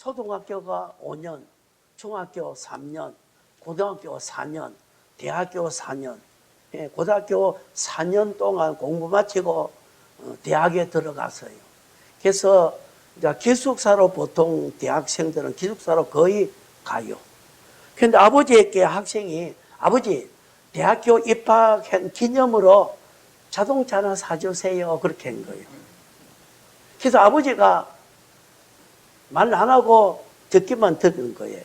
초등학교가 5년, 중학교 3년, 고등학교 4년, 대학교 4년, 고등학교 4년 동안 공부 마치고 대학에 들어갔어요. 그래서 기숙사로 보통 대학생들은 기숙사로 거의 가요. 그런데 아버지에게 학생이 아버지 대학교 입학한 기념으로 자동차 하나 사주세요 그렇게 한 거예요. 그래서 아버지가 말 안 하고 듣기만 듣는 거예요.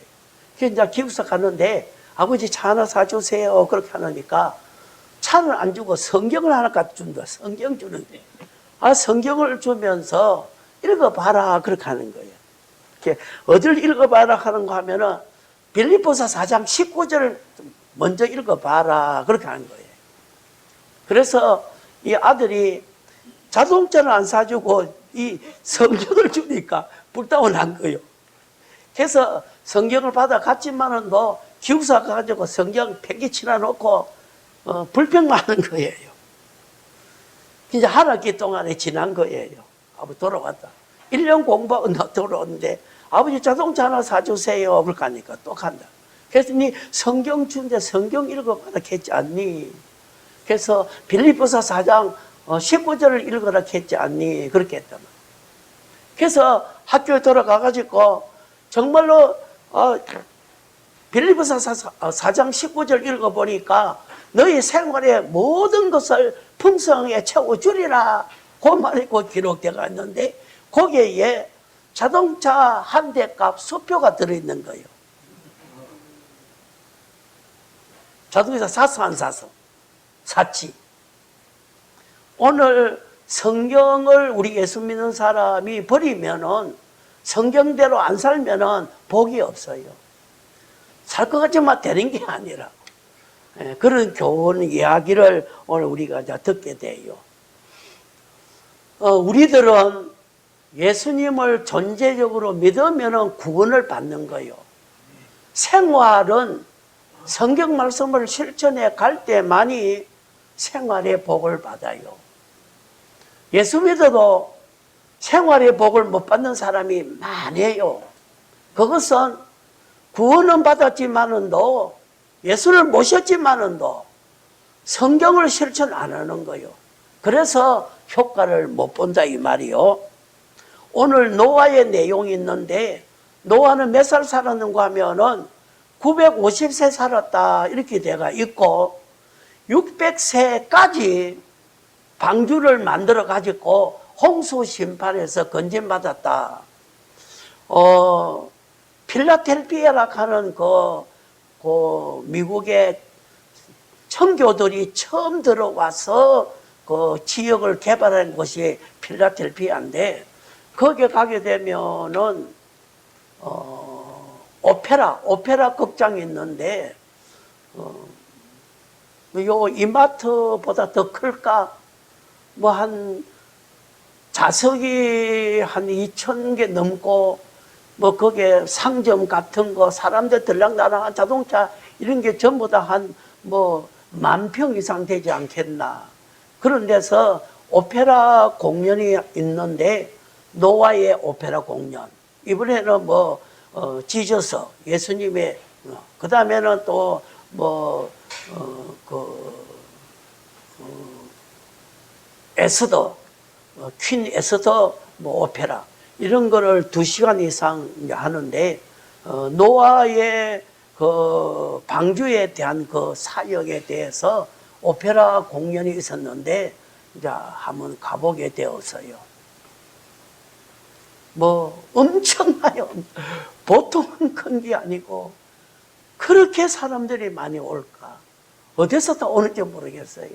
그래서 이제 기숙사 갔는데 아버지 차 하나 사주세요 그렇게 하니까 차를 안 주고 성경을 하나 갖다 준다. 성경 주는데 성경을 주면서 읽어봐라 그렇게 하는 거예요. 이렇게 어딜 읽어봐라 하는 거 하면은 빌립보서 4장 19절을 먼저 읽어봐라 그렇게 하는 거예요. 그래서 이 아들이 자동차를 안 사주고 이 성경을 주니까 불타고 난 거예요. 그래서 성경을 받아 갔지만은 너 기숙사 가가지고 성경 폐기 치나 놓고 불평만 하는 거예요. 이제 한 학기 동안에 지난 거예요. 아버지 돌아왔다. 1년 공부하고 돌아오는데 아버지 자동차 하나 사주세요. 그렇게 하니까 또 간다. 그래서 니 성경 준대 성경 읽어봐라 했지 않니? 그래서 빌립보서 4장 19절을 읽어라 했지 않니? 그렇게 했단 말이야. 그래서 학교에 돌아가가지고 정말로 빌립보서 4장 19절 읽어보니까 너희 생활의 모든 것을 풍성하게 채워주리라 그 말이 곧 기록되어 있는데 거기에 자동차 한 대 값 수표가 들어있는 거예요. 자동차 사서 안 사서? 샀지. 오늘 성경을 우리 예수 믿는 사람이 버리면은 성경대로 안 살면은 복이 없어요. 살 것 같지만 되는 게 아니라 그런 교훈 이야기를 오늘 우리가 듣게 돼요. 우리들은 예수님을 존재적으로 믿으면 구원을 받는 거예요. 생활은 성경 말씀을 실천해 갈 때만이 생활의 복을 받아요. 예수 믿어도 생활의 복을 못 받는 사람이 많아요. 그것은 구원은 받았지만은도 예수를 모셨지만은도 성경을 실천 안 하는 거예요. 그래서 효과를 못 본다 이 말이요. 오늘 노아의 내용이 있는데 노아는 몇 살 살았는가 하면은 950세 살았다 이렇게 돼가 있고 600세까지 방주를 만들어 가지고 홍수 심판에서 건진받았다. 필라델피아라 하는 그 미국의 청교들이 처음 들어와서 그 지역을 개발한 곳이 필라델피아인데 거기에 가게 되면은 오페라 극장이 있는데 요 이마트보다 더 클까? 뭐 한 좌석이 한 2,000개 넘고 뭐 거기에 상점 같은 거 사람들 들락날락한 자동차 이런 게 전부 다 한 뭐 10,000평 이상 되지 않겠나. 그런 데서 오페라 공연이 있는데 노아의 오페라 공연. 이번에는 뭐 지저스 예수님의 그 다음에는 또 뭐 에스더 퀸 에스더 뭐 오페라 이런 거를 2시간 이상 하는데 노아의 그 방주에 대한 그 사역에 대해서 오페라 공연이 있었는데 이제 한번 가보게 되었어요. 뭐 엄청나요. 보통은 큰 게 아니고 그렇게 사람들이 많이 올까? 어디서 다 오는지 모르겠어요.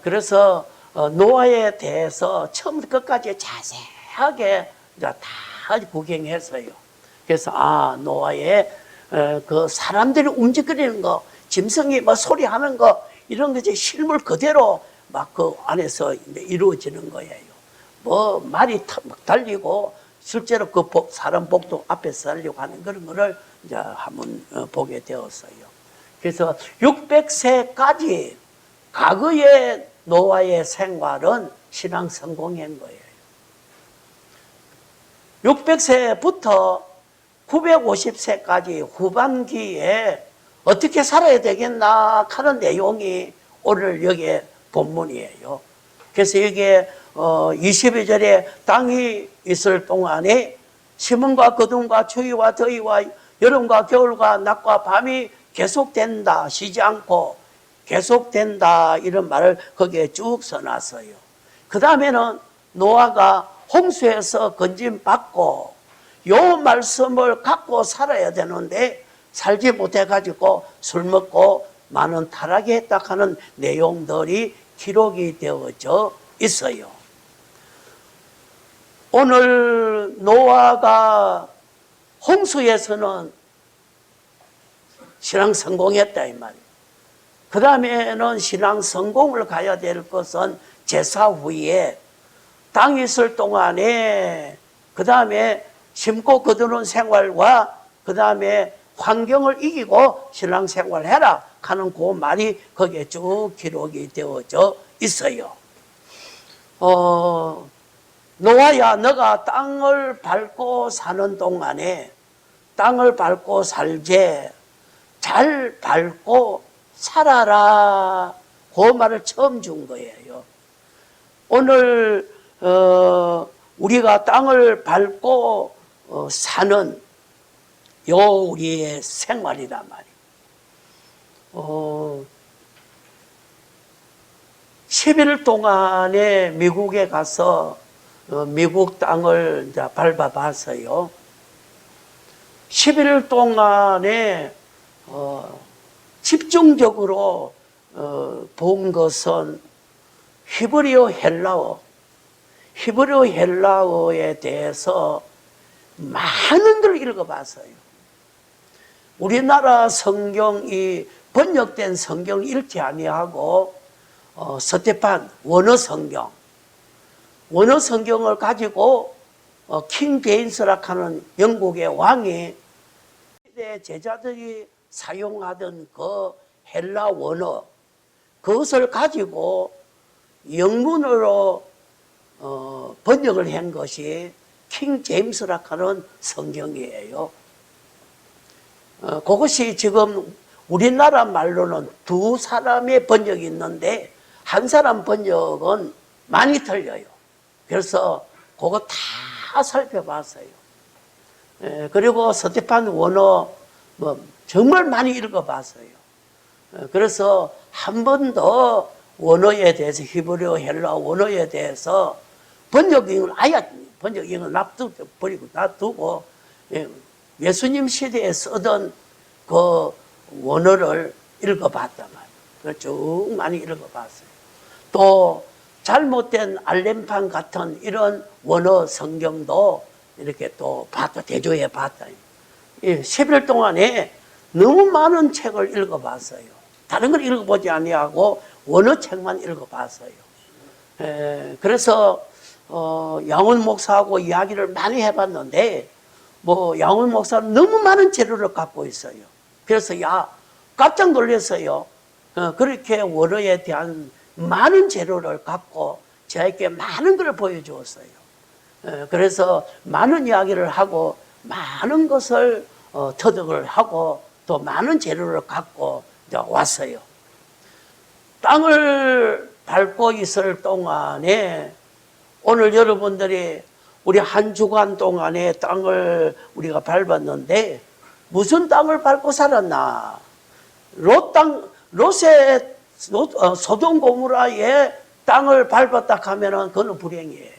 그래서 노아에 대해서 처음부터 끝까지 자세하게 다 구경했어요. 그래서 노아의 그 사람들이 움직이는 거, 짐승이 막 소리하는 거 이런 것이 실물 그대로 막 그 안에서 이루어지는 거예요. 뭐 말이 막 달리고 실제로 그 사람 복도 앞에서 달리고 하는 그런 거를 이제 한번 보게 되었어요. 그래서 600세까지 과거의 노아의 생활은 신앙 성공한 거예요. 600세부터 950세까지 후반기에 어떻게 살아야 되겠나 하는 내용이 오늘 여기에 본문이에요. 그래서 여기에 22절에 땅이 있을 동안에 심음과 거둠과 추위와 더위와 여름과 겨울과 낮과 밤이 계속된다, 쉬지 않고 계속된다, 이런 말을 거기에 쭉 써놨어요. 그 다음에는 노아가 홍수에서 건짐받고 요 말씀을 갖고 살아야 되는데 살지 못해가지고 술 먹고 많은 타락이 했다 하는 내용들이 기록이 되어져 있어요. 오늘 노아가 홍수에서는 신앙 성공했다 이 말이에요. 그 다음에는 신앙 성공을 가야 될 것은 제사 후에 땅이 있을 동안에 그 다음에 심고 거두는 생활과 그 다음에 환경을 이기고 신앙생활 해라 하는 그 말이 거기에 쭉 기록이 되어져 있어요. 노아야, 너가 땅을 밟고 사는 동안에 땅을 밟고 살제, 잘 밟고 살아라, 그 말을 처음 준 거예요. 오늘 우리가 땅을 밟고 사는 요 우리의 생활이란 말이에요. 10일 동안에 미국에 가서 미국 땅을 이제 밟아봤어요. 11일 동안에 집중적으로 본 것은 히브리어 헬라어에 대해서 많은 걸 읽어봤어요. 우리나라 성경이 번역된 성경 읽지 아니하고 스테판 원어 성경을 가지고 킹 제임스라 하는 영국의 왕이 제자들이 사용하던 그 헬라 원어 그것을 가지고 영문으로 번역을 한 것이 킹 제임스라 하는 성경이에요. 그것이 지금 우리나라 말로는 두 사람의 번역이 있는데 한 사람 번역은 많이 틀려요. 그래서 그거 다 살펴봤어요. 그리고 스테판 원어 정말 많이 읽어봤어요. 그래서 한 번 더 원어에 대해서 히브리어 헬라 원어에 대해서 번역을 아예 번역을 놔두고 예수님 시대에 쓰던 그 원어를 읽어봤단 말이에요. 쭉 많이 읽어봤어요. 또 잘못된 알렘판 같은 이런 원어 성경도 이렇게 또 대조해 봤다. 10일 동안에 너무 많은 책을 읽어봤어요. 다른 걸 읽어보지 아니하고 원어 책만 읽어봤어요. 그래서 양훈 목사하고 이야기를 많이 해봤는데 양훈 목사는 너무 많은 재료를 갖고 있어요. 그래서 깜짝 놀랐어요. 그렇게 원어에 대한 많은 재료를 갖고 저에게 많은 걸 보여주었어요. 그래서 많은 이야기를 하고 많은 것을 터득을 하고 또 많은 재료를 갖고 왔어요. 땅을 밟고 있을 동안에 오늘 여러분들이 우리 한 주간 동안에 땅을 우리가 밟았는데 무슨 땅을 밟고 살았나? 소돔 고모라의 땅을 밟았다 하면은 그건 불행이에요.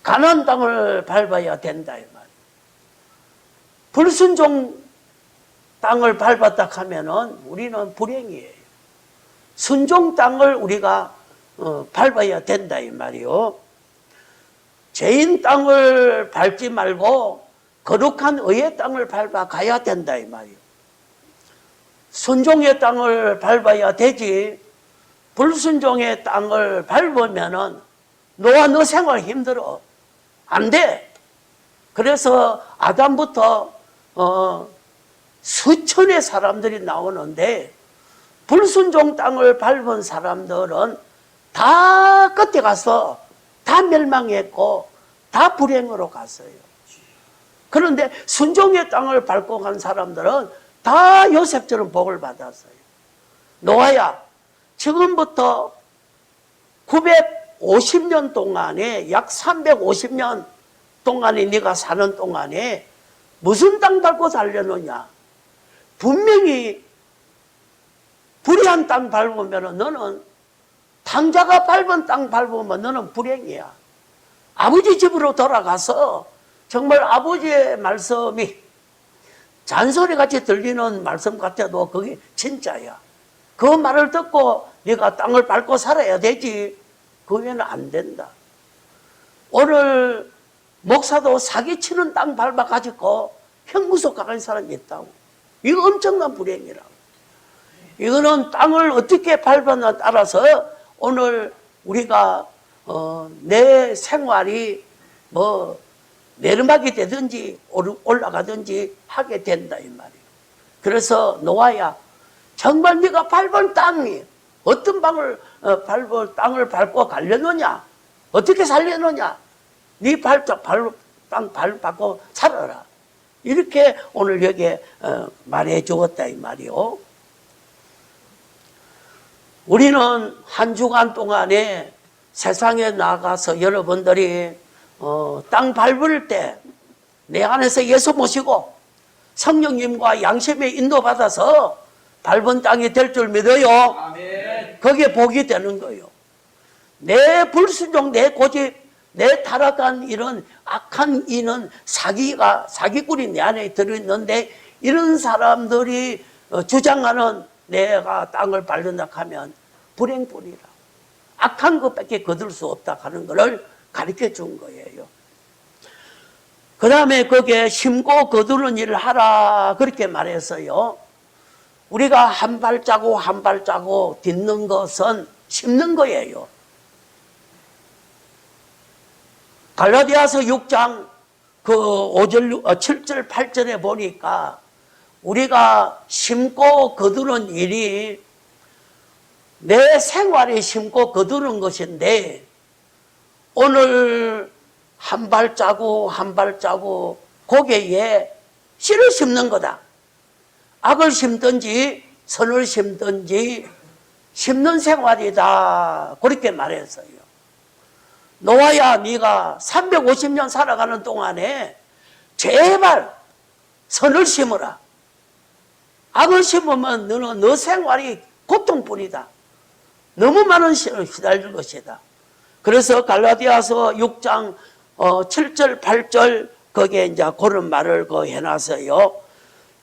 가나안 땅을 밟아야 된다 이 말이에요. 불순종 땅을 밟았다 하면은 우리는 불행이에요. 순종 땅을 우리가 밟아야 된다 이 말이요. 죄인 땅을 밟지 말고 거룩한 의의 땅을 밟아 가야 된다 이 말이요. 순종의 땅을 밟아야 되지 불순종의 땅을 밟으면은 너와 너 생활 힘들어. 안 돼. 그래서 아담부터 수천의 사람들이 나오는데 불순종 땅을 밟은 사람들은 다 끝에 가서 다 멸망했고 다 불행으로 갔어요. 그런데 순종의 땅을 밟고 간 사람들은 다 요셉처럼 복을 받았어요. 노아야, 지금부터 950년 동안에 약 350년 동안에 네가 사는 동안에 무슨 땅 밟고 살려느냐? 분명히 불의한 땅 밟으면 너는 당자가 밟은 땅 밟으면 너는 불행이야. 아버지 집으로 돌아가서 정말 아버지의 말씀이 잔소리같이 들리는 말씀 같아도 그게 진짜야. 그 말을 듣고 네가 땅을 밟고 살아야 되지. 그 외에는 안 된다. 오늘 목사도 사기치는 땅 밟아가지고 형무소 가는 사람이 있다고. 이거 엄청난 불행이라고. 이거는 땅을 어떻게 밟았냐에 따라서 오늘 우리가 내 생활이 뭐 내리막이 되든지 올라가든지 하게 된다 이 말이에요. 그래서 노아야, 정말 네가 밟은 땅이 어떤 땅을 밟고 가려느냐? 어떻게 살려느냐? 네 땅 밟고 살아라. 이렇게 오늘 여기에 말해 주었다 이 말이요. 우리는 한 주간 동안에 세상에 나가서 여러분들이 땅 밟을 때 내 안에서 예수 모시고 성령님과 양심의 인도받아서 밟은 땅이 될 줄 믿어요. 아멘. 그게 복이 되는 거예요. 내 불순종, 내 고집, 내 타락한 이런 악한 이는 사기꾼이 내 안에 들어있는데 이런 사람들이 주장하는 내가 땅을 밟는다 하면 불행뿐이라. 악한 것밖에 거둘 수 없다 하는 것을 가르쳐 준 거예요. 그 다음에 거기에 심고 거두는 일을 하라 그렇게 말했어요. 우리가 한 발자국 한 발자국 딛는 것은 심는 거예요. 갈라디아서 6장 그 7절 8절에 보니까 우리가 심고 거두는 일이 내 생활에 심고 거두는 것인데 오늘 한 발자국 한 발자국 고개에 씨를 심는 거다. 악을 심든지 선을 심든지 심는 생활이다. 그렇게 말했어요. 노아야, 네가 350년 살아가는 동안에 제발 선을 심어라. 악을 심으면 너는 너 생활이 고통뿐이다. 너무 많은 시련을 기다릴 것이다. 그래서 갈라디아서 6장 7절 8절 거기에 이제 그런 말을 해놨어요.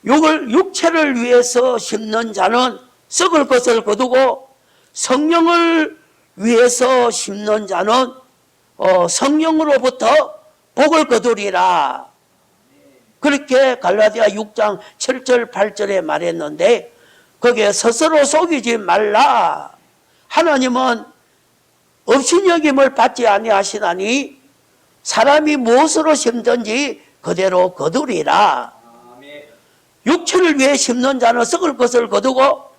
육체를 위해서 심는 자는 썩을 것을 거두고 성령을 위해서 심는 자는 성령으로부터 복을 거두리라. 그렇게 갈라디아 6장 7절 8절에 말했는데 거기에 스스로 속이지 말라. 하나님은 업신여김을 받지 아니하시나니 사람이 무엇으로 심든지 그대로 거두리라. 육체를 위해 심는 자는 썩을 것을 거두고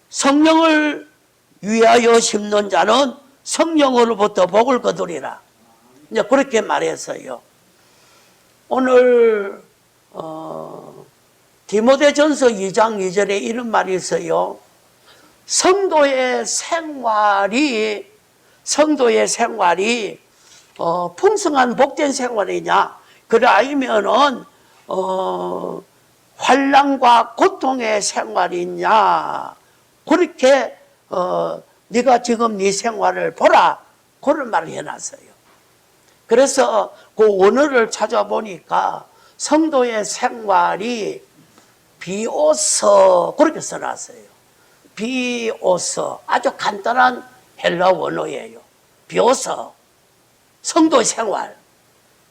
성령을 위하여 심는 자는 성령으로부터 복을 거두리라. 이제 그렇게 말했어요. 오늘 디모데전서 2장 2절에 이런 말이 있어요. 성도의 생활이 풍성한 복된 생활이냐? 그래 아니면은 환난과 고통의 생활이냐? 그렇게 네가 지금 네 생활을 보라. 그런 말을 해놨어요. 그래서 그 원어를 찾아보니까 성도의 생활이 비오서 그렇게 써놨어요. 비오서 아주 간단한 헬라 원어예요. 비오서 성도의 생활.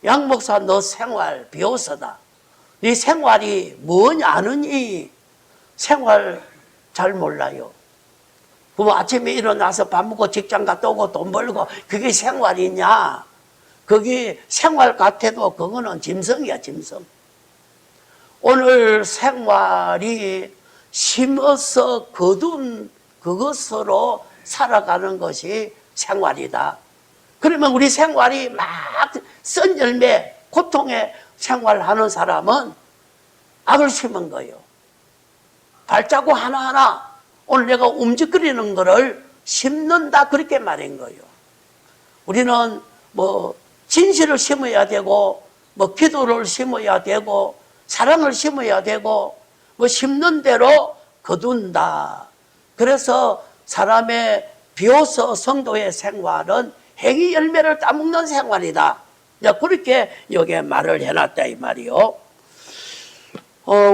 양 목사 너 생활 비오서다. 네 생활이 뭐냐 아느니 생활 잘 몰라요. 그럼 아침에 일어나서 밥 먹고 직장 갔다 오고 돈 벌고 그게 생활이냐? 그게 생활 같아도 그거는 짐승이야 짐승. 오늘 생활이 심어서 거둔 그것으로 살아가는 것이 생활이다. 그러면 우리 생활이 막 쓴 열매, 고통의 생활하는 사람은 악을 심은 거예요. 발자국 하나하나 오늘 내가 움직거리는 거를 심는다, 그렇게 말한 거예요. 우리는 뭐 진실을 심어야 되고, 뭐 기도를 심어야 되고, 사랑을 심어야 되고, 뭐 심는 대로 거둔다. 그래서 사람의 비로소 성도의 생활은 행위 열매를 따먹는 생활이다. 그렇게 여기에 말을 해놨다 이 말이요.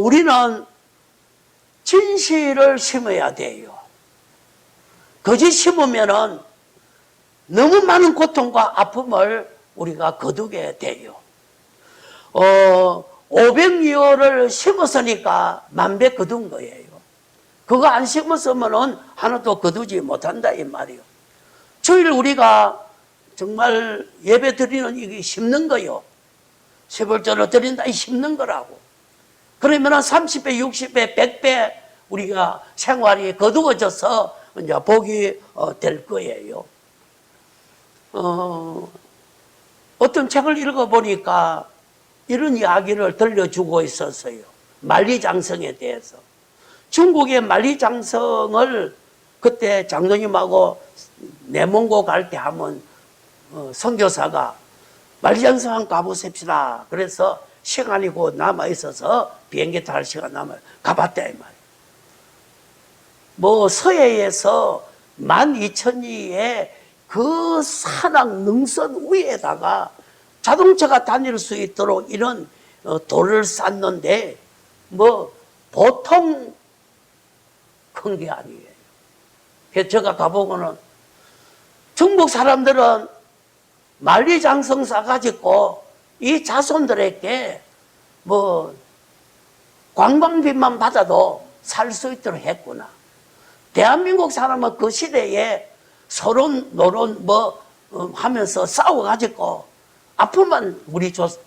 우리는 진실을 심어야 돼요. 거짓 심으면은 너무 많은 고통과 아픔을 우리가 거두게 돼요. 500리오를 심었으니까 10,000배 거둔 거예요. 그거 안 심었으면은 하나도 거두지 못한다 이 말이요. 주일 우리가 정말 예배 드리는 이게 심는 거요. 세벌전을 드린다 이 심는 거라고. 그러면은 30배, 60배, 100배 우리가 생활이 거두어져서 이제 복이 될 거예요. 어떤 책을 읽어보니까 이런 이야기를 들려주고 있었어요. 만리장성에 대해서. 중국의 만리장성을 그때 장로님하고 내몽고 갈 때 하면 선교사가 만리장성 한번 가보십시다. 그래서 시간이 곧 남아있어서 비행기 탈 시간 가봤다 이 말이에요. 뭐 서해에서 12,000리의 그 산악 능선 위에다가 자동차가 다닐 수 있도록 이런 돌을 쌓는데 뭐 보통 큰 게 아니에요. 그래서 제가 가보고는 중국 사람들은 만리장성 싸가지고 이 자손들에게 뭐 관광비만 받아도 살 수 있도록 했구나. 대한민국 사람은 그 시대에 서론 노론 뭐 하면서 싸워가지고 아픔만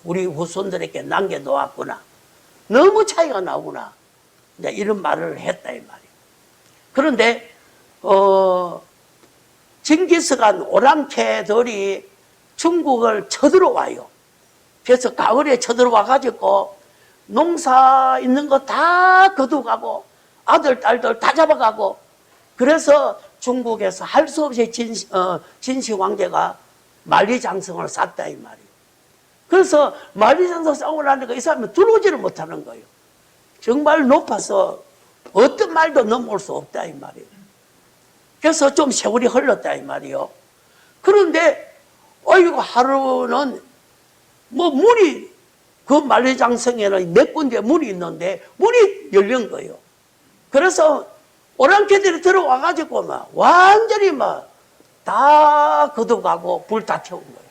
우리 후손들에게 남겨놓았구나. 너무 차이가 나구나. 이런 말을 했다 이 말이에요. 그런데 징기스칸 오랑캐들이 중국을 쳐들어와요. 그래서 가을에 쳐들어와가지고 농사 있는 거 다 거두가고 아들, 딸들 다 잡아가고 그래서 중국에서 할 수 없이 진시 황제가 만리장성을 쌌다 이 말이에요. 그래서 만리장성 싸우고 나니까 이 사람은 들어오지를 못하는 거예요. 정말 높아서 어떤 말도 넘어올 수 없다 이 말이에요. 그래서 좀 세월이 흘렀다 이 말이에요. 그런데 어이구 하루는 뭐 문이 그 만리장성에는 몇 군데 문이 있는데 문이 열린 거예요. 그래서 오랑캐들이 들어와가지고 막 완전히 막 다 걷어가고 불 다 태운 거예요.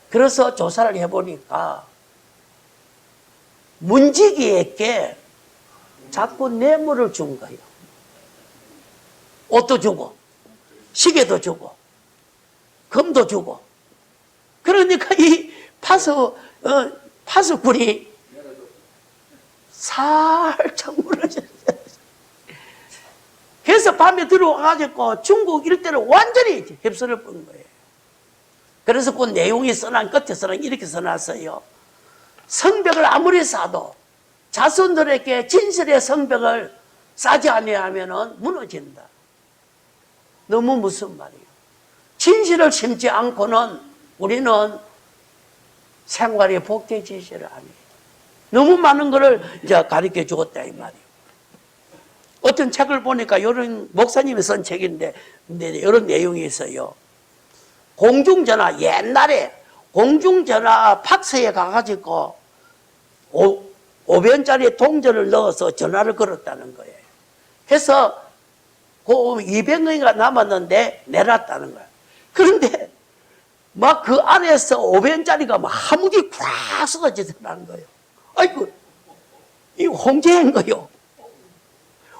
그래서 조사를 해보니까 문지기에게 자꾸 뇌물을 준 거예요. 옷도 주고 시계도 주고 금도 주고 그러니까 이 파수꾼이 살짝 무너졌어요. 그래서 밤에 들어와가지고 중국 일대를 완전히 휩쓸어 본 거예요. 그래서 그 내용이 끝에서는 이렇게 써놨어요. 성벽을 아무리 쌓아도 자손들에게 진실의 성벽을 쌓지 아니하면 무너진다. 너무 무슨 말이에요. 진실을 심지 않고는 우리는 생활이 복되지를 않아요. 너무 많은 것을 이제 가르쳐 주었다 이 말이에요. 어떤 책을 보니까 이런 목사님이 쓴 책인데 이런 내용이 있어요. 공중전화 옛날에 공중전화 팍스에 가가지고 5변짜리 동전을 넣어서 전화를 걸었다는 거예요. 그래서 그 200원이가 남았는데 내놨다는 거예요. 그런데 막 그 안에서 5변짜리가 막 하무디 꽉 쏟아지더라는 거예요. 아이고, 이거 홍제인 거요.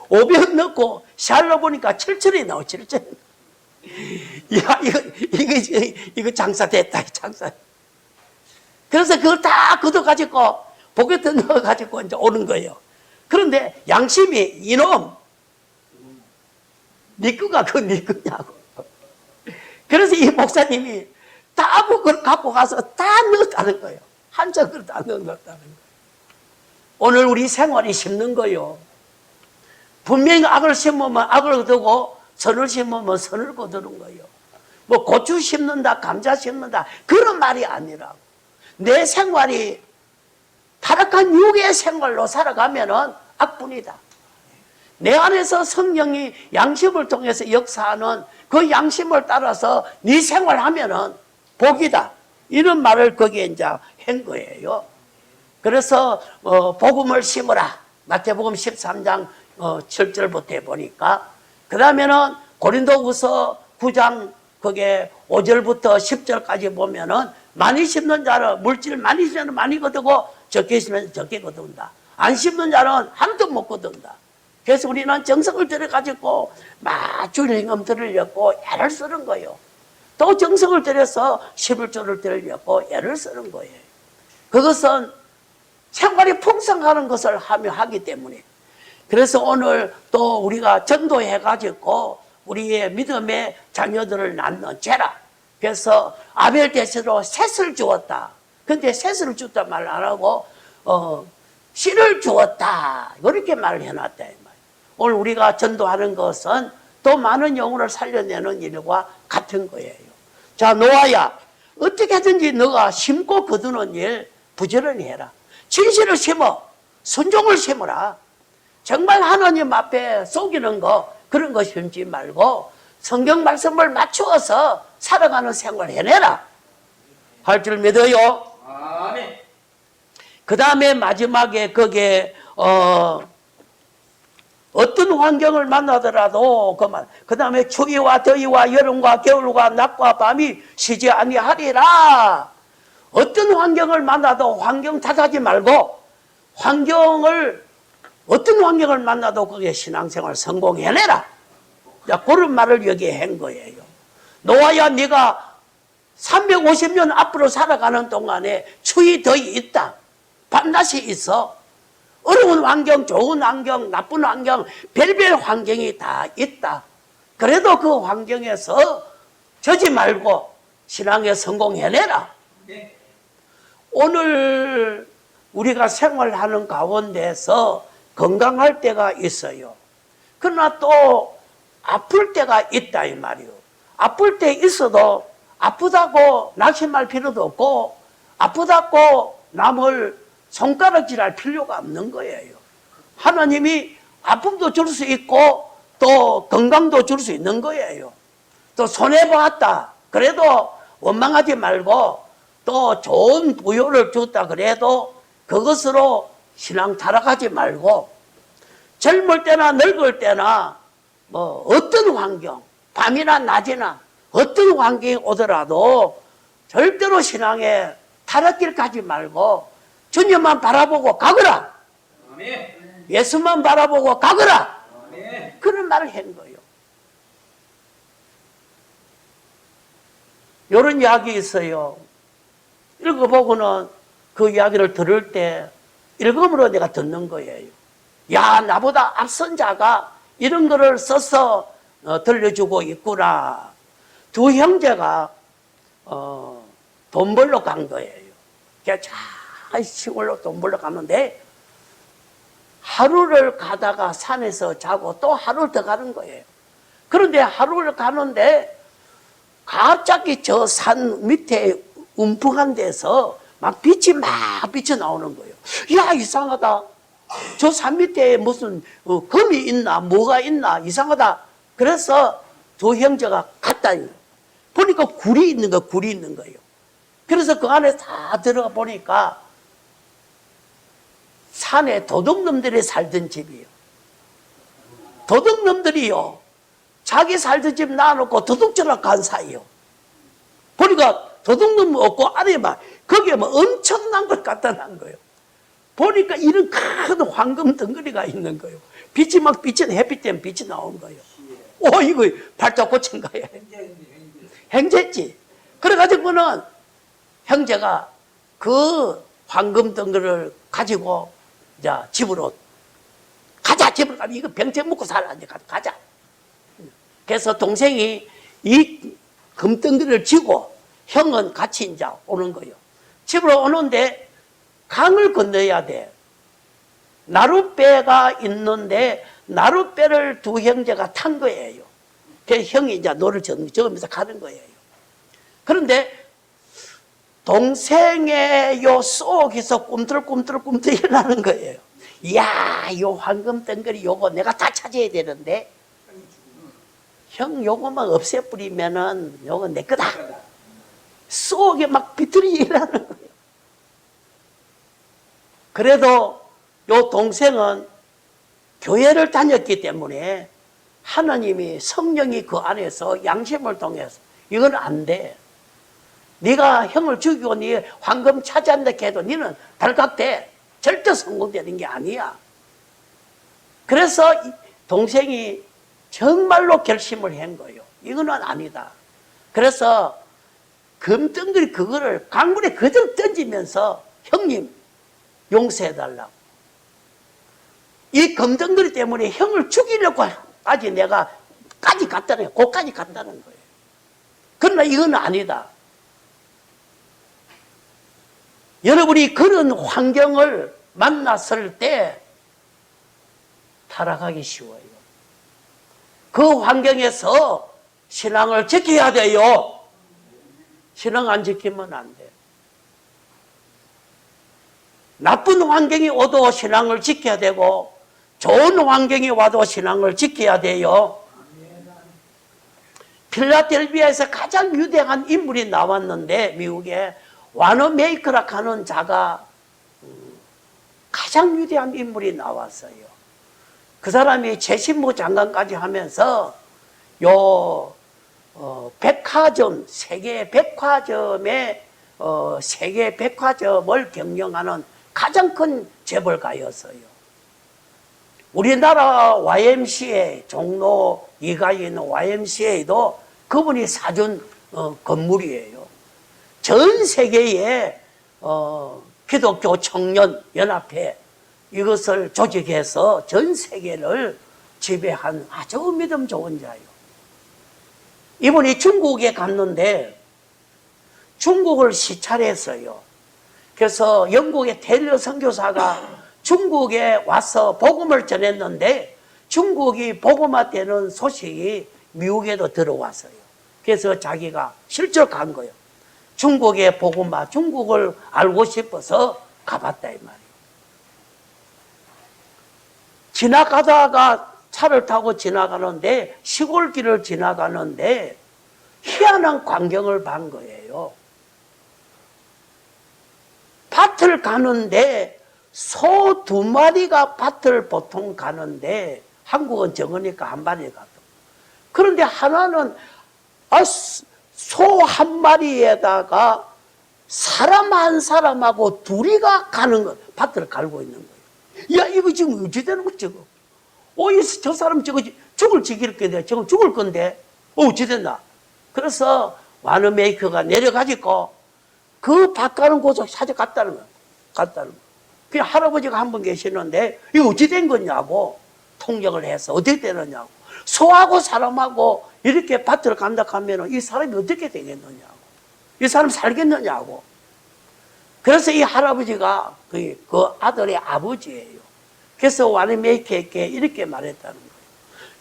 5변 넣고 샬러 보니까 7천이 나와, 7천. 야, 이거 장사됐다, 장사. 그래서 그걸 다 걷어가지고, 포켓에 넣어가지고 이제 오는 거예요. 그런데 양심이, 이놈, 네 거가 네 거냐고. 그래서 이 목사님이 다 그걸 갖고 가서 다 넣었다는 거예요. 한 짝을 다 넣었다는 거예요. 오늘 우리 생활이 심는 거요. 분명히 악을 심으면 악을 거두고 선을 심으면 선을 거두는 거예요. 뭐 고추 심는다, 감자 심는다 그런 말이 아니라 내 생활이 타락한 육의 생활로 살아가면은 악뿐이다. 내 안에서 성령이 양심을 통해서 역사하는 그 양심을 따라서 네 생활하면은 복이다. 이런 말을 거기에 이제 한 거예요. 그래서 복음을 심으라. 마태복음 13장 7절부터 보니까 그 다음에는 고린도후서 9장 그게 5절부터 10절까지 보면은 많이 심는 자는 물질 많이 심는 자는 많이 거두고 적게 심는 적게 거둔다. 안 심는 자는 하나도 못 거둔다. 그래서 우리는 정성을 들여가지고 주일 임금 들으려고 애를 쓰는 거예요. 또 정성을 들여서 11조를 들으려고 애를 쓰는 거예요. 그것은 생활이 풍성하는 것을 하기 때문에. 그래서 오늘 또 우리가 전도해가지고 우리의 믿음의 자녀들을 낳는 죄라. 그래서 아벨 대체로 셋을 주었다. 근데 셋을 줬다 말 안 하고 씨를 주었다. 이렇게 말을 해놨다. 이 말. 오늘 우리가 전도하는 것은 또 많은 영혼을 살려내는 일과 같은 거예요. 자, 노아야, 어떻게든지 너가 심고 거두는 일 부지런히 해라. 진실을 심어, 순종을 심어라. 정말 하나님 앞에 속이는 거 그런 거 심지 말고 성경 말씀을 맞추어서 살아가는 생활을 해내라. 할 줄 믿어요. 아멘. 그 다음에 마지막에 거기에 어떤 환경을 만나더라도 그 다음에 추위와 더위와 여름과 겨울과 낮과 밤이 쉬지 아니하리라. 어떤 환경을 만나도 환경 탓하지 말고 어떤 환경을 만나도 그게 신앙생활 성공해내라. 자, 그런 말을 여기에 한 거예요. 노아야, 네가 350년 앞으로 살아가는 동안에 추위 더위 있다. 밤낮이 있어. 어려운 환경, 좋은 환경, 나쁜 환경, 별별 환경이 다 있다. 그래도 그 환경에서 져지 말고 신앙에 성공해내라. 네. 오늘 우리가 생활하는 가운데서 건강할 때가 있어요. 그러나 또 아플 때가 있다 이 말이요. 아플 때 있어도 아프다고 낙심할 필요도 없고 아프다고 남을 손가락질할 필요가 없는 거예요. 하나님이 아픔도 줄 수 있고 또 건강도 줄 수 있는 거예요. 또 손해보았다 그래도 원망하지 말고 또 좋은 부여를 줬다 그래도 그것으로 신앙 타락하지 말고 젊을 때나 늙을 때나 뭐 어떤 환경 밤이나 낮이나 어떤 환경이 오더라도 절대로 신앙에 타락길 가지 말고 주님만 바라보고 가거라. 아멘. 예수만 바라보고 가거라. 아멘. 그런 말을 한 거예요. 이런 이야기 있어요. 읽어보고는 그 이야기를 들을 때 읽음으로 내가 듣는 거예요. 야, 나보다 앞선 자가 이런 거를 써서 들려주고 있구나. 두 형제가 돈 벌러 간 거예요. 그냥 잘 시골로 돈 벌러 가는데 하루를 가다가 산에서 자고 또 하루를 더 가는 거예요. 그런데 하루를 가는데 갑자기 저 산 밑에 움푹한 데서 막 빛이 막 비쳐 나오는 거예요. 야, 이상하다. 저 산 밑에 무슨 금이 있나 뭐가 있나 이상하다. 그래서 두 형제가 갔다. 보니까 굴이 있는 거예요. 그래서 그 안에 다 들어가 보니까 산에 도둑놈들이 살던 집이에요. 도둑놈들이요. 자기 살던 집 놔놓고 도둑질하러 간 사이요. 보니까 도둑놈 없고 안에 막 거기에 막 엄청난 걸 갖다 놓은 거예요. 보니까 이런 큰 황금 덩어리가 있는 거예요. 빛이 막 비치는 햇빛 때문에 빛이 나온 거예요. 오, 이거 발작 고친 거예요. 행제지. 그래가지고는 형제가 그 황금 덩어리를 가지고 이제 집으로 가자. 집으로 가면 이거 병째 먹고 살아. 이제 가자. 그래서 동생이 이 금덩어리를 쥐고 형은 같이 이제 오는 거예요. 집으로 오는데 강을 건너야 돼. 나룻배가 있는데 나룻배를 두 형제가 탄 거예요. 그 형이 이제 노를 저으면서 가는 거예요. 그런데 동생의 요 속에서 꿈틀꿈틀 일어나는 거예요. 이야, 요 황금 덩어리 요거 내가 다 찾아야 되는데 형 요거만 없애버리면은 요거 내 거다. 속에 막 비틀이 일어나는 거예요. 그래도 요 동생은 교회를 다녔기 때문에 하나님이 성령이 그 안에서 양심을 통해서 이건 안 돼. 네가 형을 죽이고 네 황금 차지한다 해도 너는 발각돼. 절대 성공되는 게 아니야. 그래서 동생이 정말로 결심을 한 거예요. 이거는 아니다. 그래서 금덩어리 그거를 강물에 그대로 던지면서 형님 용서해달라고. 이 금덩어리 때문에 형을 죽이려고 까지 내가 까지 갔다는 거예요. 고까지 갔다는 거예요. 그러나 이건 아니다. 여러분이 그런 환경을 만났을 때 타락하기 쉬워요. 그 환경에서 신앙을 지켜야 돼요. 신앙 안 지키면 안 돼. 나쁜 환경이 오도 신앙을 지켜야 되고 좋은 환경이 와도 신앙을 지켜야 돼요. 필라델비아에서 가장 위대한 인물이 나왔는데 미국에 와너메이커라 하는 자가 가장 위대한 인물이 나왔어요. 그 사람이 최신무 장관까지 하면서 백화점, 세계 백화점의 세계 백화점을 경영하는 가장 큰 재벌가였어요. 우리나라 YMCA 종로 2가에 있는 YMCA도 그분이 사준 건물이에요. 전 세계에 기독교 청년 연합회 이것을 조직해서 전 세계를 지배한 아주 믿음 좋은 자예요. 이분이 중국에 갔는데 중국을 시찰했어요. 그래서 영국의 테일러 선교사가 중국에 와서 복음을 전했는데 중국이 복음화되는 소식이 미국에도 들어왔어요. 그래서 자기가 실제로 간 거예요. 중국의 복음화, 중국을 알고 싶어서 가봤다 이 말이에요. 지나가다가 차를 타고 지나가는데 시골길을 지나가는데 희한한 광경을 본 거예요. 밭을 가는데 소 2마리가 밭을 보통 가는데 한국은 적으니까 한 마리 가도. 그런데 하나는 소 1마리에다가 사람 한 사람하고 둘이가 가는 거, 밭을 갈고 있는 거예요. 야, 이거 지금 어찌 되는 거지, 지금? 저 사람 저거 죽을 지길 건데, 저거 죽을 건데, 어찌 됐나? 그래서 와너메이커가 내려가지고 그 밭 가는 곳을 찾아갔다는 거예요. 갔다는 거예요. 그 할아버지가 한 분 계시는데, 이거 어찌 된 거냐고 통역을 해서 어떻게 되느냐고. 소하고 사람하고 이렇게 밭을 간다 하면 이 사람이 어떻게 되겠느냐고. 이 사람 살겠느냐고. 그래서 이 할아버지가 그 아들의 아버지예요. 그래서 와너메이커에게 이렇게 말했다는 거예요.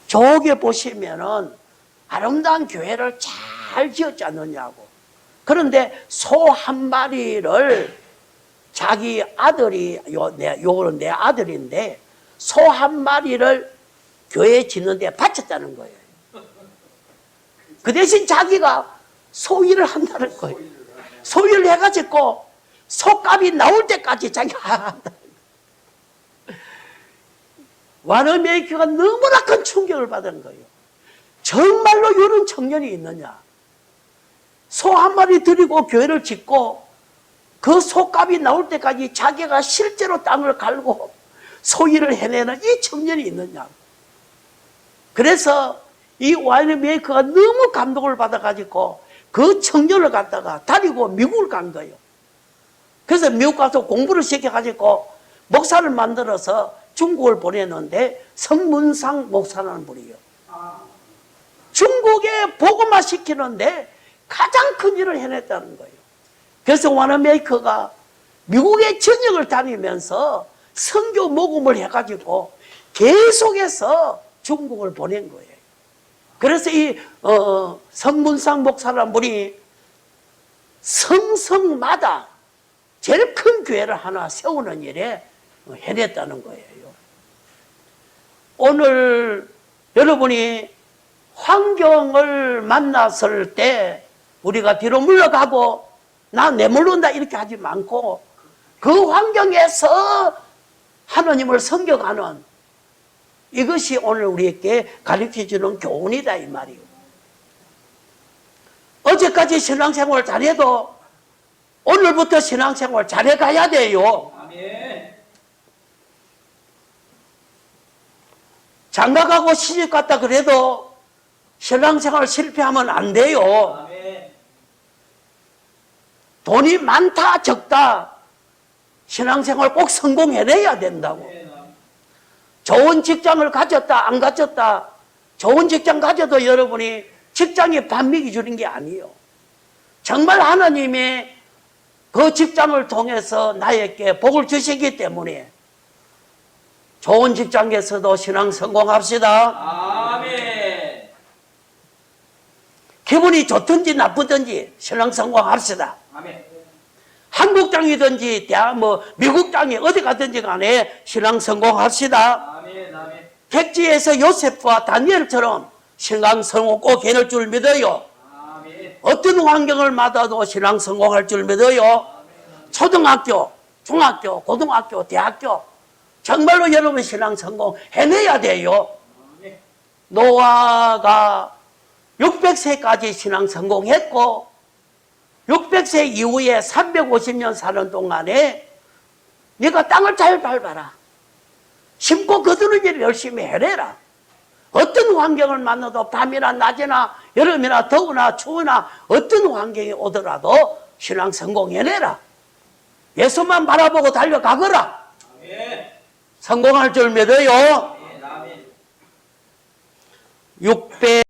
저기 보시면은 아름다운 교회를 잘 지었지 않느냐고. 그런데 소 1마리를 자기 아들이, 요거는 내 아들인데, 소 1마리를 교회 짓는데 바쳤다는 거예요. 그 대신 자기가 소일을 한다는 거예요. 소일을 해가지고 소값이 나올 때까지 자기가 한다는 거예요. 와너메이커가 너무나 큰 충격을 받은 거예요. 정말로 이런 청년이 있느냐. 소 1마리 들이고 교회를 짓고 그 소값이 나올 때까지 자기가 실제로 땅을 갈고 소일을 해내는 이 청년이 있느냐고. 그래서 이 와너메이커가 너무 감동을 받아가지고 그 청년을 갖다가 다리고 미국을 간 거예요. 그래서 미국 가서 공부를 시켜가지고 목사를 만들어서 중국을 보냈는데 성문상 목사라는 분이에요. 중국에 복음화 시키는데 가장 큰 일을 해냈다는 거예요. 그래서 와나메이커가 미국의 전역을 다니면서 선교 모금을 해가지고 계속해서 중국을 보낸 거예요. 그래서 이 성문상 목사라는 분이 성성마다 제일 큰 교회를 하나 세우는 일에 해냈다는 거예요. 오늘 여러분이 환경을 만났을 때 우리가 뒤로 물러가고 나 내몰른다 이렇게 하지 않고 그 환경에서 하나님을 섬겨가는 이것이 오늘 우리에게 가르쳐주는 교훈이다 이 말이에요. 어제까지 신앙생활 잘해도 오늘부터 신앙생활 잘해가야 돼요. 아멘. 장가가고 시집갔다 그래도 신앙생활 실패하면 안 돼요. 아멘. 돈이 많다 적다 신앙생활 꼭 성공해내야 된다고. 아멘. 좋은 직장을 가졌다 안 가졌다 좋은 직장 가져도 여러분이 직장에 반미기 주는 게 아니에요. 정말 하나님이 그 직장을 통해서 나에게 복을 주시기 때문에 좋은 직장에서도 신앙 성공합시다. 아멘. 기분이 좋든지 나쁘든지 신앙 성공합시다. 아멘. 한국 땅이든지 미국 땅이 어디 가든지 간에 신앙 성공합시다. 아멘. 아멘. 백지에서 요셉과 다니엘처럼 신앙 성공 꼭 해낼 줄 믿어요. 아멘. 어떤 환경을 맞아도 신앙 성공할 줄 믿어요. 초등학교, 중학교, 고등학교, 대학교 정말로 여러분 신앙 성공 해내야 돼요. 아멘. 노아가 600세까지 신앙 성공했고 600세 이후에 350년 사는 동안에 네가 땅을 잘 밟아라. 심고 거두는 일을 열심히 해내라. 어떤 환경을 만나도 밤이나 낮이나 여름이나 더우나 추우나 어떤 환경이 오더라도 신앙 성공해내라. 예수만 바라보고 달려가거라. 아멘. 성공할 줄 믿어요. 아멘. 아멘. 600